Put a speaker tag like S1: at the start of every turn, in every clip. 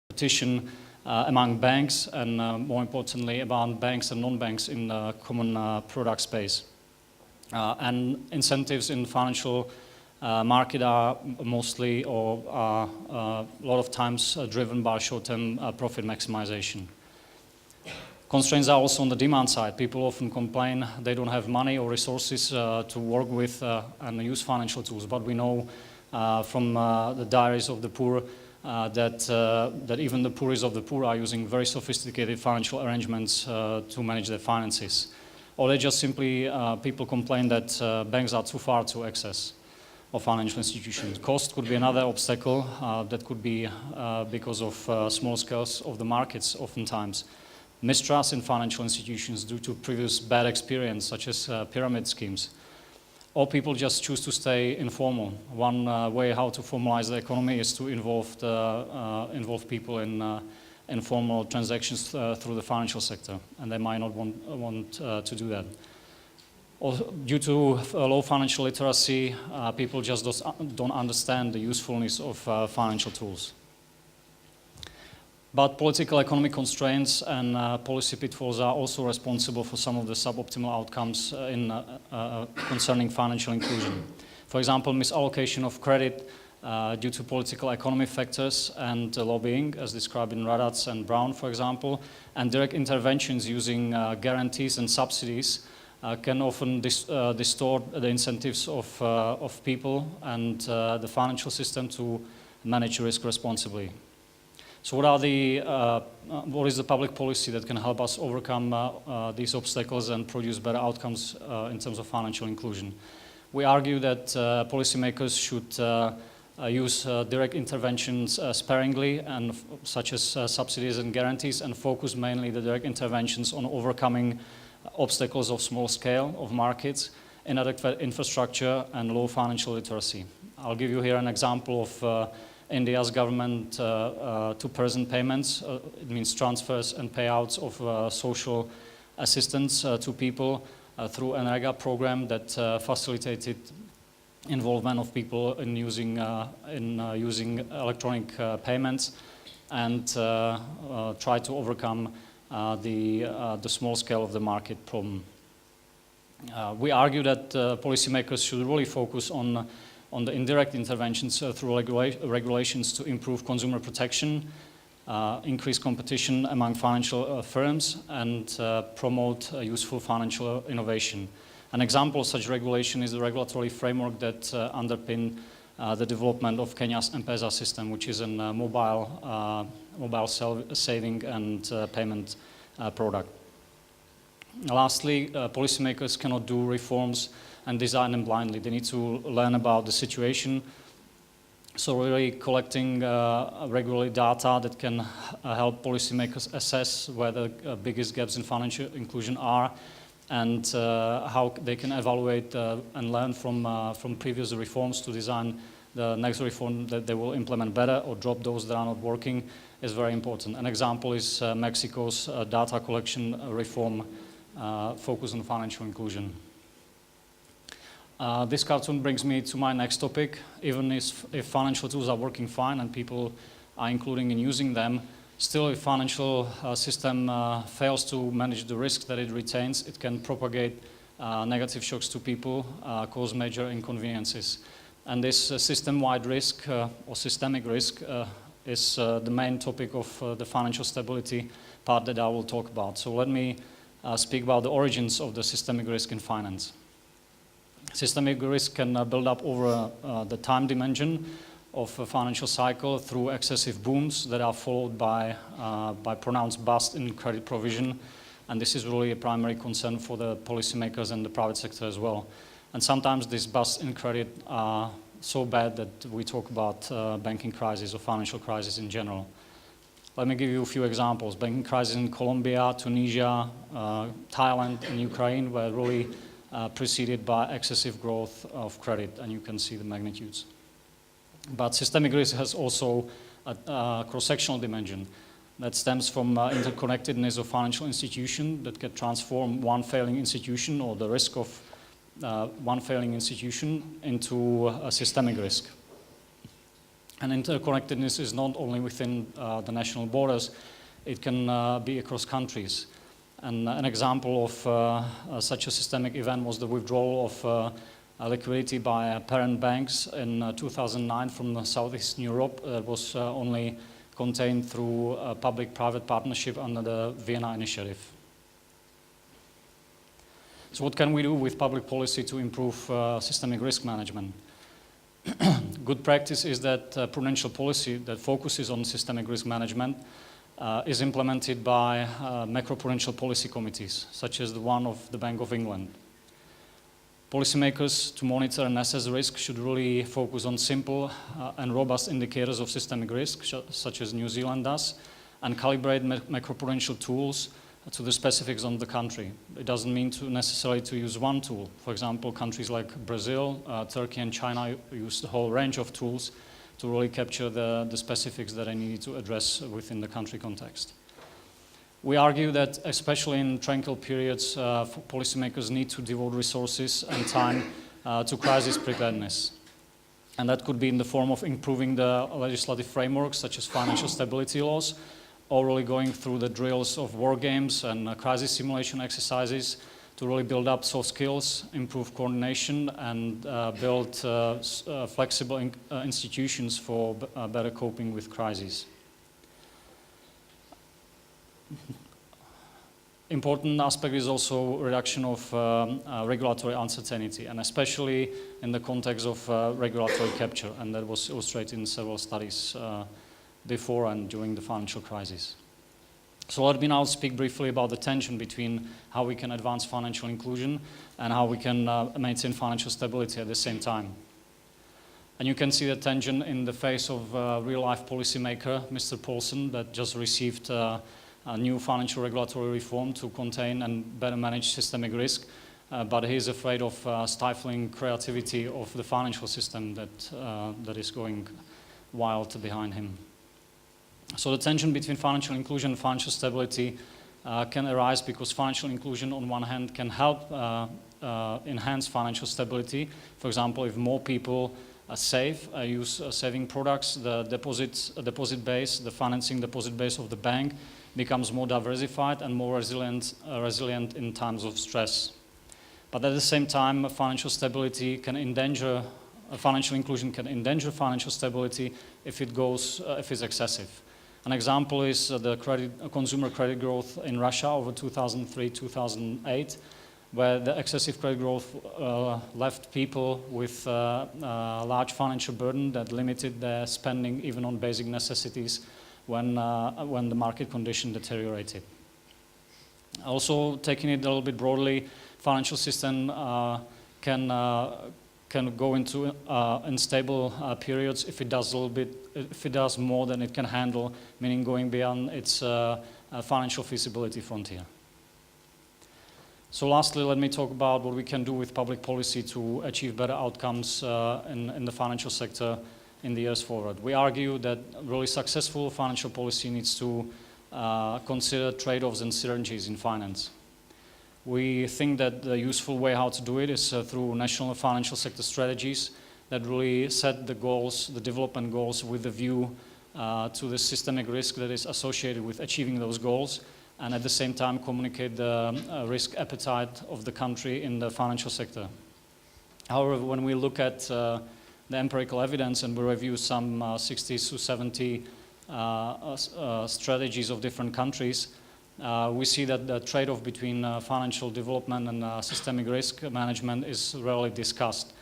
S1: competition among banks and more importantly among banks and non-banks in the common product space. And incentives in financial market are mostly or are a lot of times driven by short-term profit maximization. Constraints are also on the demand side. People often complain they don't have money or resources to work with and use financial tools, but we know from the diaries of the poor that even the poorest of the poor are using very sophisticated financial arrangements to manage their finances. Or they just simply, people complain that banks are too far to access of financial institutions. Cost could be another obstacle that could be because of small scales of the markets oftentimes. Mistrust in financial institutions due to previous bad experience such as pyramid schemes. Or people just choose to stay informal. One way how to formalize the economy is to involve people in informal transactions through the financial sector, and they might not want to do that. Also, due to low financial literacy, people just don't understand the usefulness of financial tools. But political economic constraints and policy pitfalls are also responsible for some of the suboptimal outcomes concerning financial inclusion. For example, misallocation of credit due to political economic factors and lobbying, as described in Raddatz and Brown, for example, and direct interventions using guarantees and subsidies can often distort the incentives of people and the financial system to manage risk responsibly. So what is the public policy that can help us overcome these obstacles and produce better outcomes in terms of financial inclusion? We argue that policymakers should use direct interventions sparingly, and such as subsidies and guarantees, and focus mainly the direct interventions on overcoming obstacles of small scale of markets, inadequate infrastructure, and low financial literacy. I'll give you here an example of India's government to-person payments. It means transfers and payouts of social assistance to people through an NREGA program that facilitated involvement of people in using electronic payments and try to overcome the small scale of the market problem. We argue that policymakers should really focus on the indirect interventions through regulations to improve consumer protection, increase competition among financial firms, and promote useful financial innovation. An example of such regulation is the regulatory framework that underpin the development of Kenya's M-Pesa system, which is a mobile saving and payment product. Lastly, policymakers cannot do reforms and design them blindly. They need to learn about the situation. So really collecting regularly data that can help policymakers assess where the biggest gaps in financial inclusion are and how they can evaluate and learn from previous reforms to design the next reform that they will implement better or drop those that are not working is very important. An example is Mexico's data collection reform focused on financial inclusion. This cartoon brings me to my next topic. Even if financial tools are working fine and people are including in using them, still if financial system fails to manage the risks that it retains, it can propagate negative shocks to people, cause major inconveniences. And this system-wide risk or systemic risk is the main topic of the financial stability part that I will talk about. So let me speak about the origins of the systemic risk in finance. Systemic risk can build up over the time dimension of a financial cycle through excessive booms that are followed by pronounced bust in credit provision. And this is really a primary concern for the policymakers and the private sector as well. And sometimes these busts in credit are so bad that we talk about banking crisis or financial crisis in general. Let me give you a few examples. Banking crisis in Colombia, Tunisia, Thailand, and Ukraine were really preceded by excessive growth of credit, and you can see the magnitudes. But systemic risk has also a cross-sectional dimension that stems from interconnectedness of financial institutions that can transform one failing institution or the risk of one failing institution into a systemic risk. And interconnectedness is not only within the national borders, it can be across countries. And an example of such a systemic event was the withdrawal of liquidity by parent banks in 2009 from Southeastern Europe. That was only contained through a public-private partnership under the Vienna Initiative. So what can we do with public policy to improve systemic risk management? Good practice is that prudential policy that focuses on systemic risk management is implemented by macroprudential policy committees, such as the one of the Bank of England. Policymakers, to monitor and assess risk, should really focus on simple and robust indicators of systemic risk, such as New Zealand does, and calibrate macroprudential tools to the specifics of the country. It doesn't mean to necessarily to use one tool. For example, countries like Brazil, Turkey and China use the whole range of tools to really capture the specifics that I need to address within the country context. We argue that especially in tranquil periods, policymakers need to devote resources and time to crisis preparedness. And that could be in the form of improving the legislative frameworks, such as financial stability laws, or really going through the drills of war games and crisis simulation exercises to really build up soft skills, improve coordination, and build flexible institutions for better coping with crises. Important aspect is also reduction of regulatory uncertainty, and especially in the context of regulatory capture, and that was illustrated in several studies before and during the financial crisis. So let me now speak briefly about the tension between how we can advance financial inclusion and how we can maintain financial stability at the same time. And you can see the tension in the face of real-life policymaker, Mr. Paulson, that just received a new financial regulatory reform to contain and better manage systemic risk, but he is afraid of stifling creativity of the financial system that is going wild behind him. So the tension between financial inclusion and financial stability can arise because financial inclusion on one hand can help enhance financial stability. For example, if more people save, use saving products, the deposit base, the financing deposit base of the bank becomes more diversified and more resilient in times of stress. But at the same time, financial stability can endanger, financial inclusion can endanger financial stability if it's excessive. An example is the consumer credit growth in Russia over 2003-2008, where the excessive credit growth left people with a large financial burden that limited their spending even on basic necessities when the market condition deteriorated. Also, taking it a little bit broadly, financial system can go into unstable periods if it does more than it can handle, meaning going beyond its financial feasibility frontier. So lastly, let me talk about what we can do with public policy to achieve better outcomes in the financial sector in the years forward. We argue that really successful financial policy needs to consider trade-offs and synergies in finance. We think that the useful way how to do it is through national financial sector strategies that really set the goals, the development goals, with a view to the systemic risk that is associated with achieving those goals, and at the same time communicate the risk appetite of the country in the financial sector. However, when we look at the empirical evidence and we review some 60 to 70 strategies of different countries, we see that the trade-off between financial development and systemic risk management is rarely discussed.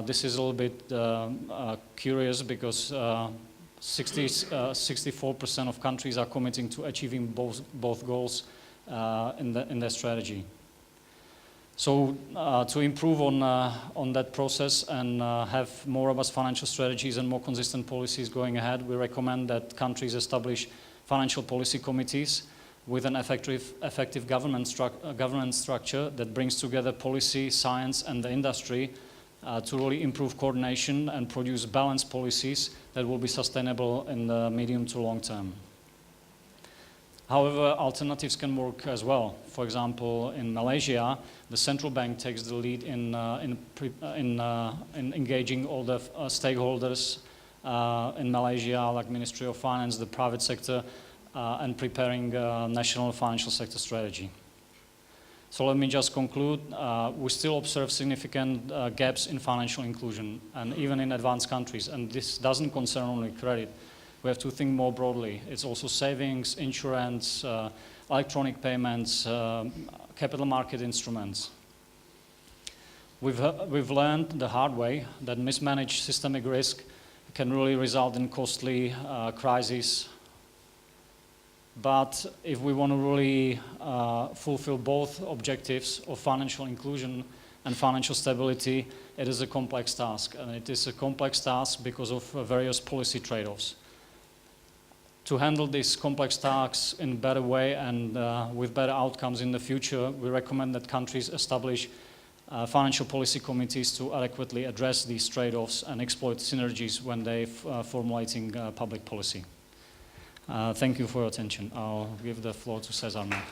S1: This is a little bit curious because 64% of countries are committing to achieving both goals in their strategy. So to improve on that process and have more robust financial strategies and more consistent policies going ahead, we recommend that countries establish financial policy committees with an effective governance structure that brings together policy, science, and the industry to really improve coordination and produce balanced policies that will be sustainable in the medium to long term. However, alternatives can work as well. For example, in Malaysia, the central bank takes the lead in engaging all the stakeholders in Malaysia, like Ministry of Finance, the private sector, and preparing national financial sector strategy. So let me just conclude. We still observe significant gaps in financial inclusion, and even in advanced countries. And this doesn't concern only credit. We have to think more broadly. It's also savings, insurance, electronic payments, capital market instruments. We've learned the hard way that mismanaged systemic risk can really result in costly crises. But if we want to really fulfill both objectives of financial inclusion and financial stability, it is a complex task. And it is a complex task because of various policy trade-offs. To handle these complex tasks in a better way and with better outcomes in the future, we recommend that countries establish financial policy committees to adequately address these trade-offs and exploit synergies when they're formulating public policy. Thank you for your attention. I'll give the floor to Cesar now.